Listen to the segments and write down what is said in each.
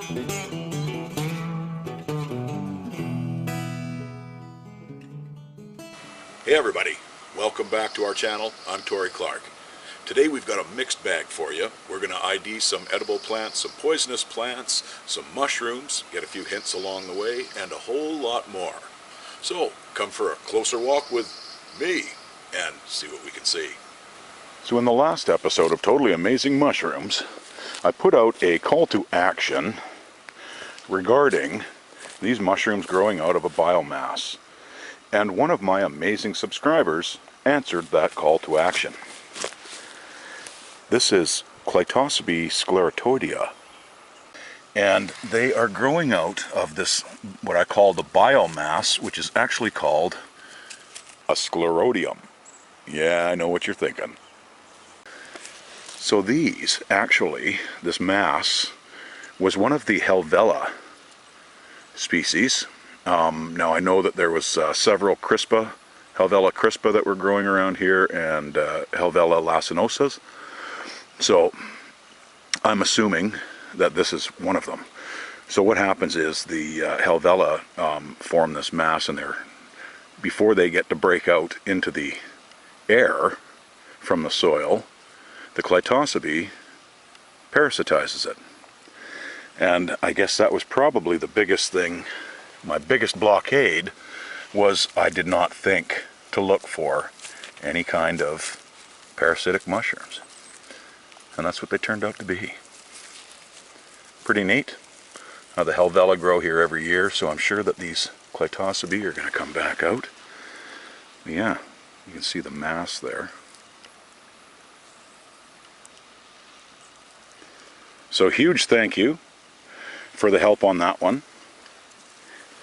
Hey everybody, welcome back to our channel. I'm Tori Clark. Today we've got a mixed bag for you. We're going to ID some edible plants, some poisonous plants, some mushrooms, get a few hints along the way, and a whole lot more. So come for a closer walk with me and see what we can see. So in the last episode of Totally Amazing Mushrooms, I put out a call to action regarding these mushrooms growing out of a biomass. And one of my amazing subscribers answered that call to action. This is Clytosabe sclerotoidea. And they are growing out of this, what I call the biomass, which is actually called a sclerotium. Yeah, I know what you're thinking. So these, actually, this mass, was one of the Helvella species. Now I know that there was several crispa, Helvella crispa that were growing around here, and Helvella lacinosas. So I'm assuming that this is one of them. So what happens is the Helvella form this mass, and before they get to break out into the air from the soil, the Clytosabe parasitizes it. And I guess that was probably the biggest thing. My biggest blockade was I did not think to look for any kind of parasitic mushrooms. And that's what they turned out to be. Pretty neat. The Helvella grow here every year, so I'm sure that these Clytosabe are going to come back out. But yeah, you can see the mass there. So huge thank you for the help on that one.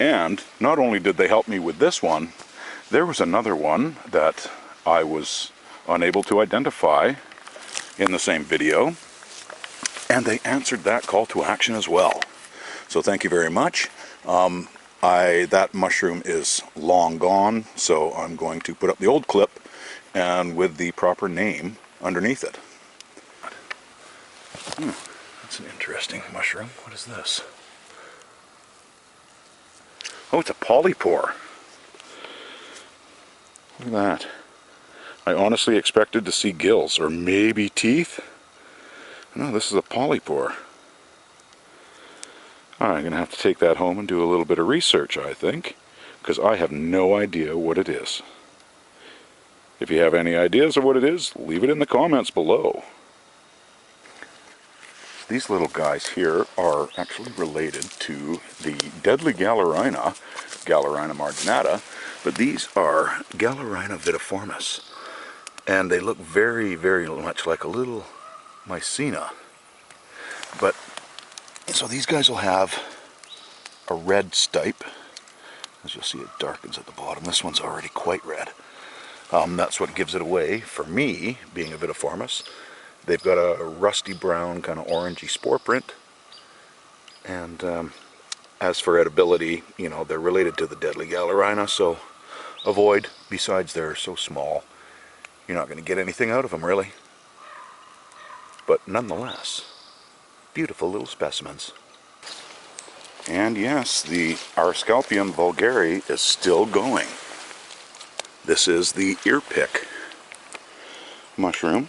And not only did they help me with this one, there was another one that I was unable to identify in the same video, and they answered that call to action as well. So thank you very much. That mushroom is long gone, so I'm going to put up the old clip and with the proper name underneath it. That's an interesting mushroom. What is this? Oh, it's a Polypore. Look at that. I honestly expected to see gills or maybe teeth. No, this is a Polypore. I'm going to have to take that home and do a little bit of research, I think, because I have no idea what it is. If you have any ideas of what it is, leave it in the comments below. These little guys here are actually related to the deadly Gallerina, Gallerina marginata, but these are Gallerina vitiformis. And they look very, very much like a little mycena. But, so these guys will have a red stipe. As you'll see, it darkens at the bottom. This one's already quite red. That's what gives it away for me, being a vitiformis. They've got a rusty brown, kind of orangey spore print. And as for edibility, you know, they're related to the deadly Gallerina, so avoid. Besides, they're so small, you're not going to get anything out of them, really. But nonetheless, beautiful little specimens. And yes, the Arscalpium vulgare is still going. This is the earpick mushroom.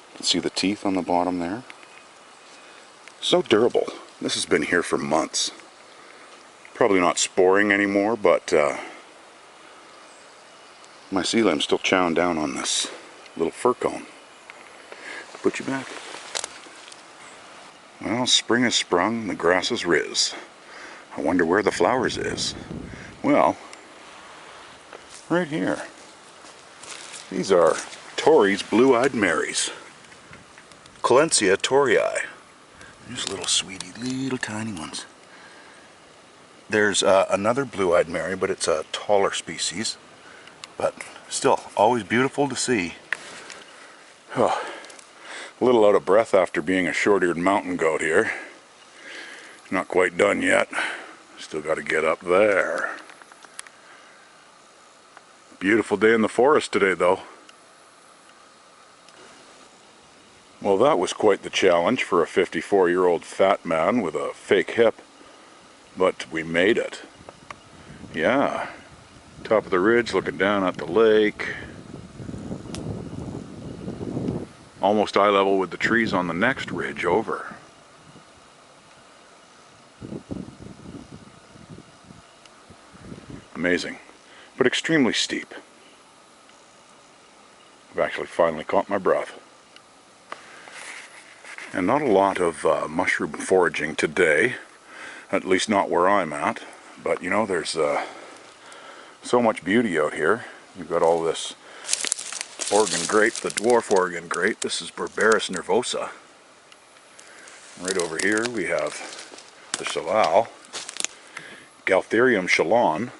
You can see the teeth on the bottom there. So durable. This has been here for months. Probably not sporing anymore, but my coelim's still chowing down on this little fir cone. Put you back. Well, spring has sprung, the grass is riz. I wonder where the flowers is. Well, right here. These are Tori's blue-eyed Marys. Colensia torii. Just little sweetie, little tiny ones. There's another blue-eyed Mary, but it's a taller species. But still, always beautiful to see. Oh, a little out of breath after being a short-eared mountain goat here. Not quite done yet. Still got to get up there. Beautiful day in the forest today, though. Well, that was quite the challenge for a 54-year-old fat man with a fake hip, but we made it. Yeah, top of the ridge looking down at the lake. Almost eye level with the trees on the next ridge over. Amazing, but extremely steep. I've actually finally caught my breath. And not a lot of mushroom foraging today, at least not where I'm at. But you know, there's so much beauty out here. You've got all this Oregon grape, the dwarf Oregon grape. This is Berberis nervosa. Right over here we have the shalal, Galtherium shalon.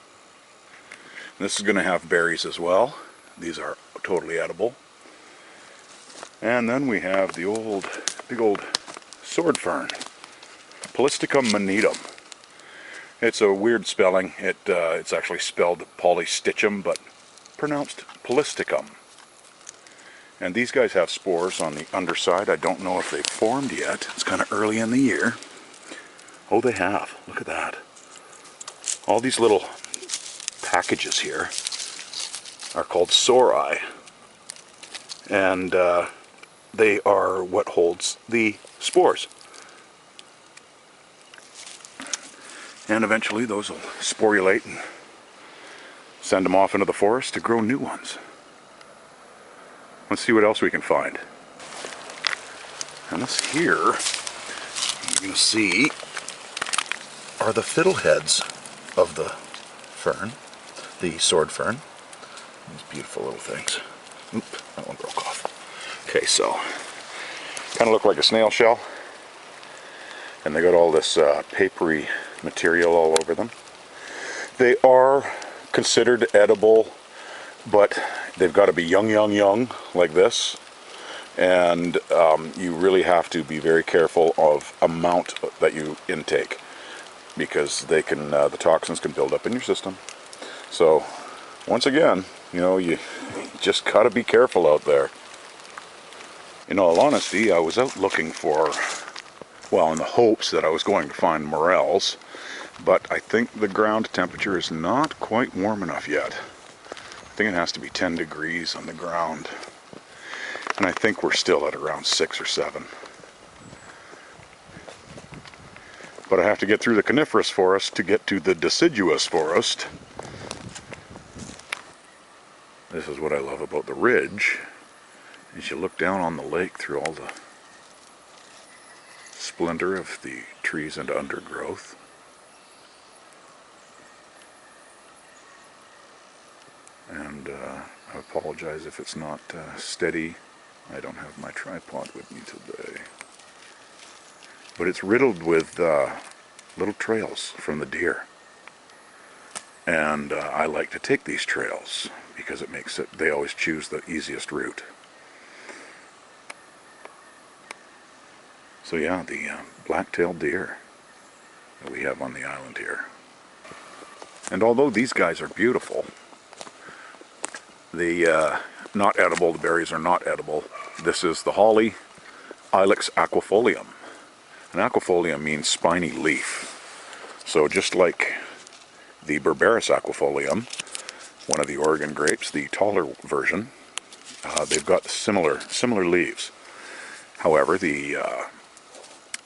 This is going to have berries as well. These are totally edible. And then we have the big old sword fern, Polysticum manitum. It's a weird spelling. It's actually spelled polystichum, but pronounced Polysticum. And these guys have spores on the underside. I don't know if they've formed yet. It's kind of early in the year. Oh, they have. Look at that. All these little packages here are called sori. And they are what holds the spores. And eventually those will sporulate and send them off into the forest to grow new ones. Let's see what else we can find. And this here, you're going to see, are the fiddleheads of the fern, the sword fern. These beautiful little things. Oop, that one broke off. Okay, so, kind of look like a snail shell. And they got all this papery material all over them. They are considered edible, but they've got to be young like this, and you really have to be very careful of amount that you intake, because they can the toxins can build up in your system. So once again, you know, you just got to be careful out there. In all honesty, I was out looking for, well, in the hopes that I was going to find morels, but I think the ground temperature is not quite warm enough yet. I think it has to be 10 degrees on the ground, and I think we're still at around 6 or 7. But I have to get through the coniferous forest to get to the deciduous forest. This is what I love about the ridge. As you look down on the lake through all the splendor of the trees and undergrowth. And I apologize if it's not steady. I don't have my tripod with me today. But it's riddled with little trails from the deer. And I like to take these trails because it makes it, they always choose the easiest route. So yeah, the black-tailed deer that we have on the island here. And although these guys are beautiful, the not edible, the berries are not edible. This is the holly, Ilex aquifolium. And aquifolium means spiny leaf. So just like the Berberis aquifolium, one of the Oregon grapes, the taller version, they've got similar leaves. However, the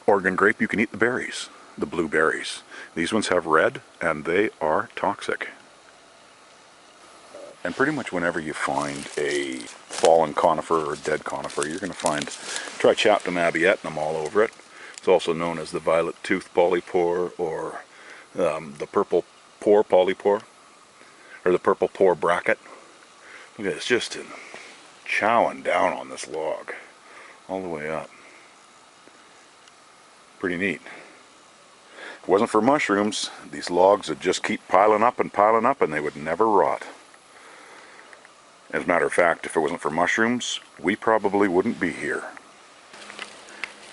Oregon grape, you can eat the berries, the blue berries. These ones have red, and they are toxic. And pretty much whenever you find a fallen conifer or dead conifer, you're going to find Trichaptum abietnum all over it. It's also known as the violet tooth polypore, or the purple pore polypore, or the purple pore bracket. Look at this, just chowing down on this log all the way up. Pretty neat. If it wasn't for mushrooms, these logs would just keep piling up, and they would never rot. As a matter of fact, if it wasn't for mushrooms, we probably wouldn't be here.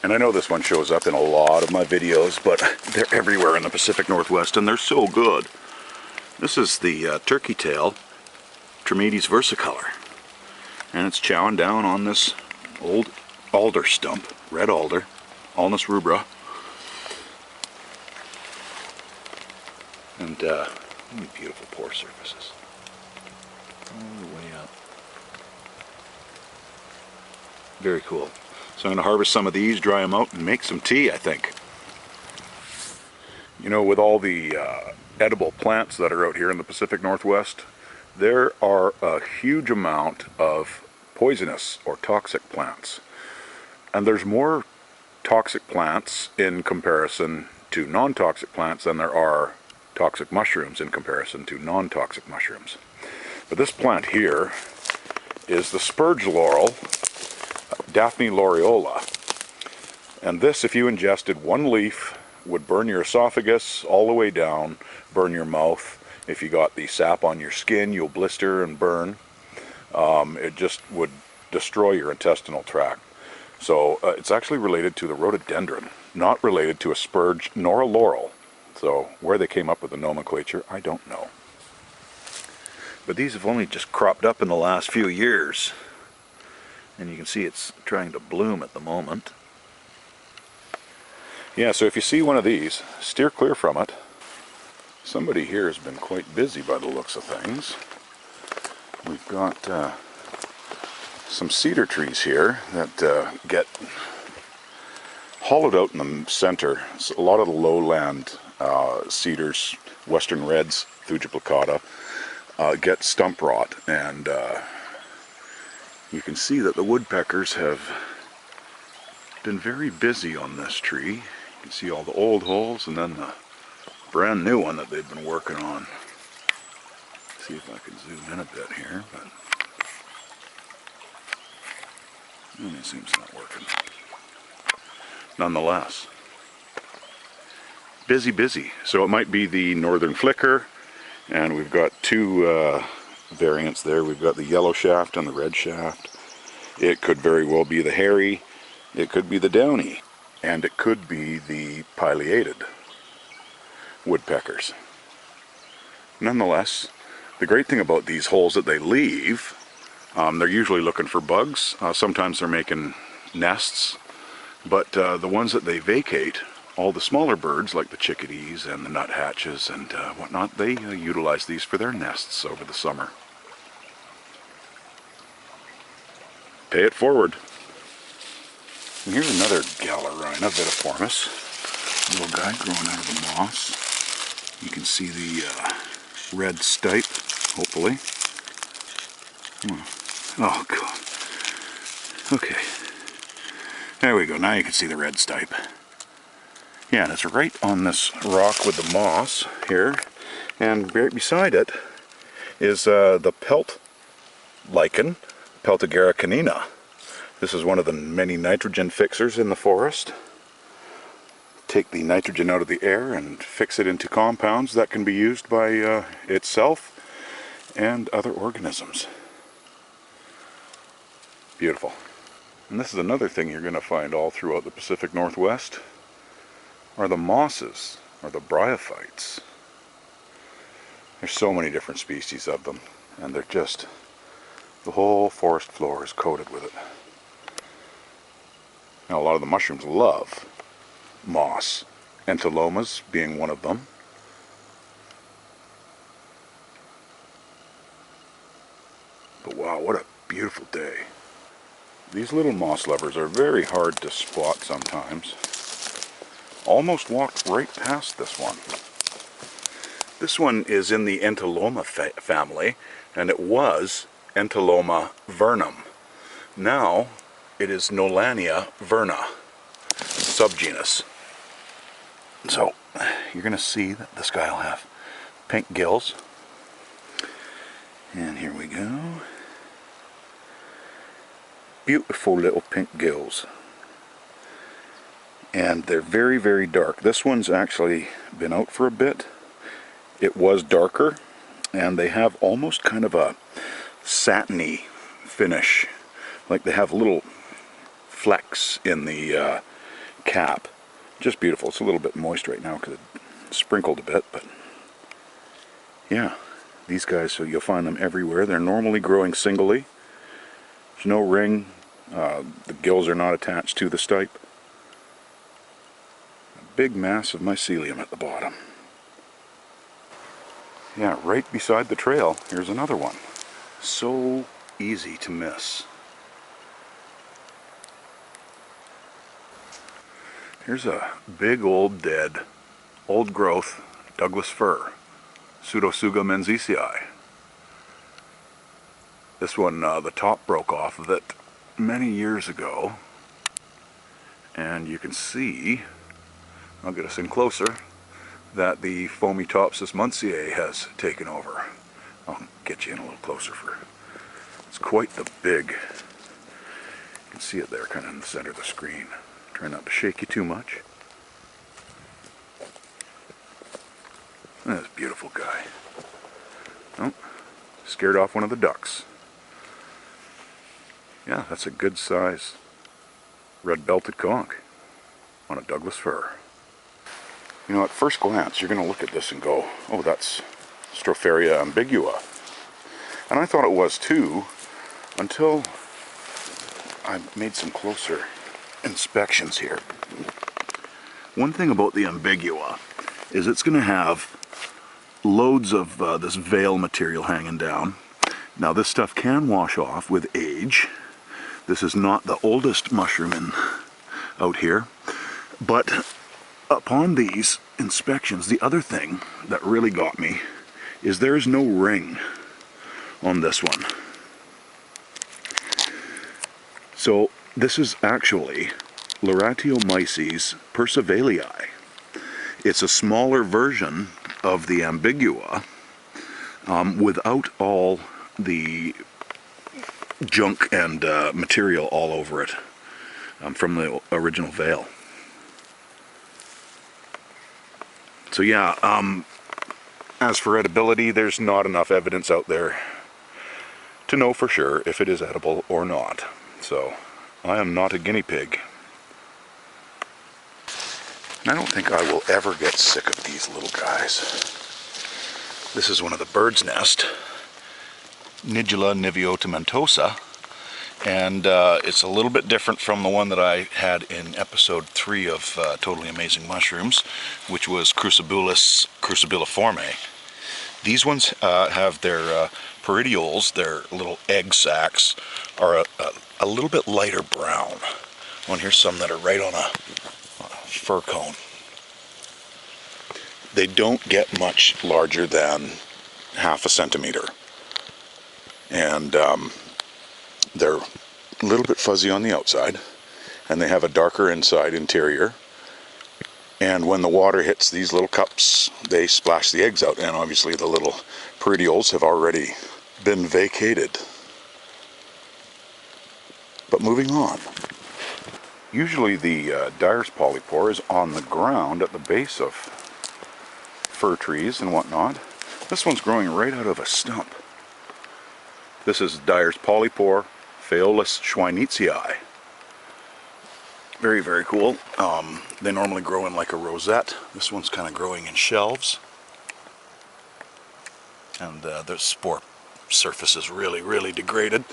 And I know this one shows up in a lot of my videos, but they're everywhere in the Pacific Northwest, and they're so good. This is the turkey tail, Trametes versicolor. And it's chowing down on this old alder stump, red alder, Alnus rubra. And beautiful pore surfaces. All the way up. Very cool. So I'm going to harvest some of these, dry them out, and make some tea, I think. You know, with all the edible plants that are out here in the Pacific Northwest, there are a huge amount of poisonous or toxic plants. And there's more toxic plants in comparison to non-toxic plants than there are toxic mushrooms in comparison to non-toxic mushrooms. But this plant here is the Spurge laurel, Daphne Laureola. And this, if you ingested one leaf, would burn your esophagus all the way down, burn your mouth. If you got the sap on your skin, you'll blister and burn. It just would destroy your intestinal tract. So it's actually related to the rhododendron, not related to a spurge nor a laurel. So where they came up with the nomenclature, I don't know. But these have only just cropped up in the last few years. And you can see it's trying to bloom at the moment. Yeah, so if you see one of these, steer clear from it. Somebody here has been quite busy by the looks of things. We've got some cedar trees here that get hollowed out in the center. So a lot of the lowland cedars, western reds, Thuja plicata, get stump rot, and you can see that the woodpeckers have been very busy on this tree. You can see all the old holes and then the brand new one that they've been working on. See if I can zoom in a bit here, but it seems not working. Nonetheless, busy. So it might be the northern flicker, and we've got two variants there. We've got the yellow shaft and the red shaft. It could very well be the hairy, it could be the downy, and it could be the pileated woodpeckers. Nonetheless, the great thing about these holes that they leave, they're usually looking for bugs. Sometimes they're making nests, but the ones that they vacate, all the smaller birds like the chickadees and the nuthatches and whatnot, they utilize these for their nests over the summer. Pay it forward. And here's another Gallerina Vaporis, little guy growing out of the moss. You can see the red Stype, hopefully. Oh god. Okay. There we go, now you can see the red Stype. Yeah, and it's right on this rock with the moss here, and right beside it is the pelt lichen, Peltigera canina. This is one of the many nitrogen fixers in the forest. Take the nitrogen out of the air and fix it into compounds that can be used by itself and other organisms. Beautiful. And this is another thing you're going to find all throughout the Pacific Northwest, are the mosses, or the bryophytes. There's so many different species of them, and they're just, the whole forest floor is coated with it. Now a lot of the mushrooms love moss, Entelomas being one of them. But wow, what a beautiful day. These little moss lovers are very hard to spot sometimes. Almost walked right past this one. This one is in the Enteloma family, and it was Enteloma vernum. Now it is Nolania verna, subgenus. So you're going to see that this guy will have pink gills. And here we go. Beautiful little pink gills. And they're very dark. This one's actually been out for a bit. It was darker, and they have almost kind of a satiny finish. Like they have little flecks in the cap. Just beautiful. It's a little bit moist right now because it sprinkled a bit, but yeah, these guys, so you'll find them everywhere. They're normally growing singly. There's no ring, The gills are not attached to the stipe. A big mass of mycelium at the bottom. Yeah, right beside the trail, here's another one. So easy to miss. Here's a big old dead, old growth Douglas fir, Pseudosugga menziesii. This one, the top broke off of it many years ago, and you can see, I'll get us in closer, that the Fomitopsis munciae has taken over. I'll get you in a little closer for, it's quite the big, you can see it there kind of in the center of the screen. Try not to shake you too much. That's a beautiful guy. Oh, scared off one of the ducks. Yeah, that's a good size red-belted conch on a Douglas fir. You know, at first glance, you're going to look at this and go, oh, that's Stropharia ambigua. And I thought it was too, until I made some closer inspections here. One thing about the ambigua is it's going to have loads of this veil material hanging down. Now this stuff can wash off with age. This is not the oldest mushroom out here, but upon these inspections, the other thing that really got me is there is no ring on this one. So this is actually Lauratiomyces percivalii. It's a smaller version of the ambigua without all the junk and material all over it from the original veil. So yeah, as for edibility, there's not enough evidence out there to know for sure if it is edible or not. So I am not a guinea pig. And I don't think I will ever get sick of these little guys. This is one of the bird's nest, Nidula Niveotmentosa, and it's a little bit different from the one that I had in episode 3 of Totally Amazing Mushrooms, which was Crucibullus crucibiliforme. These ones have their peridioles, their little egg sacs, are a little bit lighter brown. Oh, and here's some that are right on a fir cone. They don't get much larger than half a centimeter. And they're a little bit fuzzy on the outside, and they have a darker inside interior. And when the water hits these little cups, they splash the eggs out, and obviously the little peridioles have already been vacated. But moving on. Usually the Dyer's Polypore is on the ground at the base of fir trees and whatnot. This one's growing right out of a stump. This is Dyer's Polypore, Phaeolus schweinitzii. Very, very cool. They normally grow in like a rosette. This one's kind of growing in shelves. And the spore surface is really, really degraded.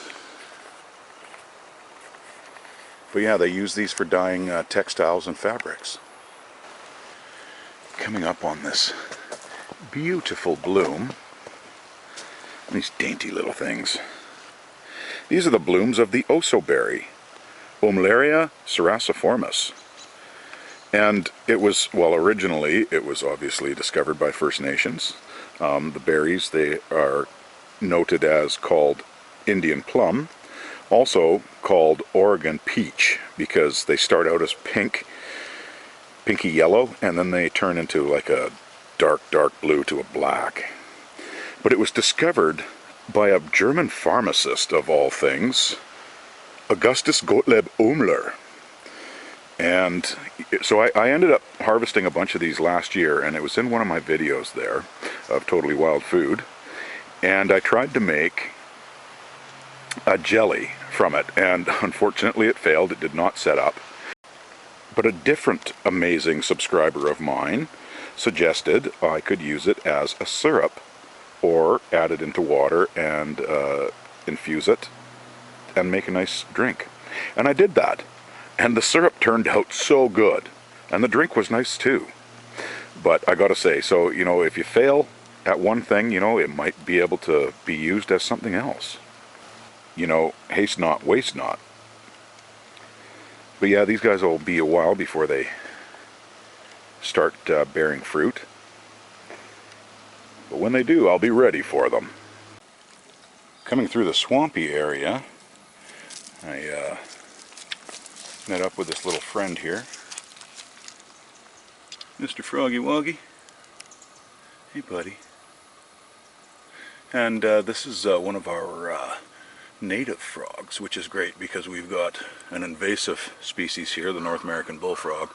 But yeah, they use these for dyeing textiles and fabrics. Coming up on this beautiful bloom. These dainty little things. These are the blooms of the Oso Berry, Ommelaria cerasiformis. And it was, well, originally it was obviously discovered by First Nations. The berries, they are noted as called Indian plum, also called Oregon peach, because they start out as pinky yellow, and then they turn into like a dark blue to a black. But it was discovered by a German pharmacist, of all things, Augustus Gottlieb Ommler. And so I ended up harvesting a bunch of these last year, and it was in one of my videos there of Totally Wild Food. And I tried to make a jelly from it, and unfortunately it failed. It did not set up. But a different amazing subscriber of mine suggested I could use it as a syrup, or add it into water and infuse it and make a nice drink. And I did that. And the syrup turned out so good. And the drink was nice too. But I gotta say, so, you know, if you fail at one thing, you know, it might be able to be used as something else. You know, haste not, waste not. But yeah, these guys will be a while before they start bearing fruit. But when they do, I'll be ready for them. Coming through the swampy area, I met up with this little friend here, Mr. Froggy Waggy. Hey buddy. And this is one of our native frogs, which is great because we've got an invasive species here, the North American bullfrog,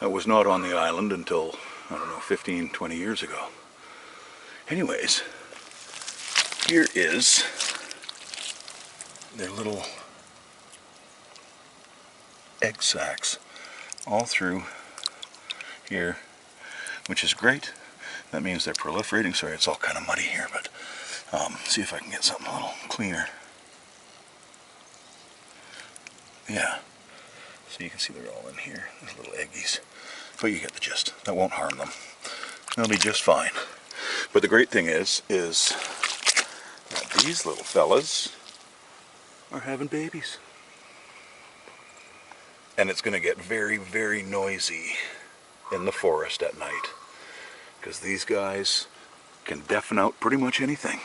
that was not on the island until, I don't know, 15, 20 years ago. Anyways, here is their little egg sacs all through here, which is great. That means they're proliferating. Sorry, it's all kind of muddy here, but see if I can get something a little cleaner. Yeah, so you can see they're all in here, these little eggies. But you get the gist. That won't harm them. They'll be just fine. But the great thing is that these little fellas are having babies. And it's going to get very, very noisy in the forest at night, because these guys can deafen out pretty much anything.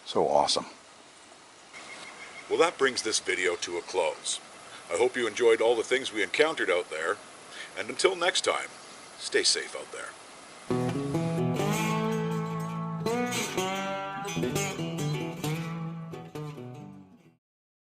So awesome. Well, that brings this video to a close. I hope you enjoyed all the things we encountered out there, and until next time, stay safe out there.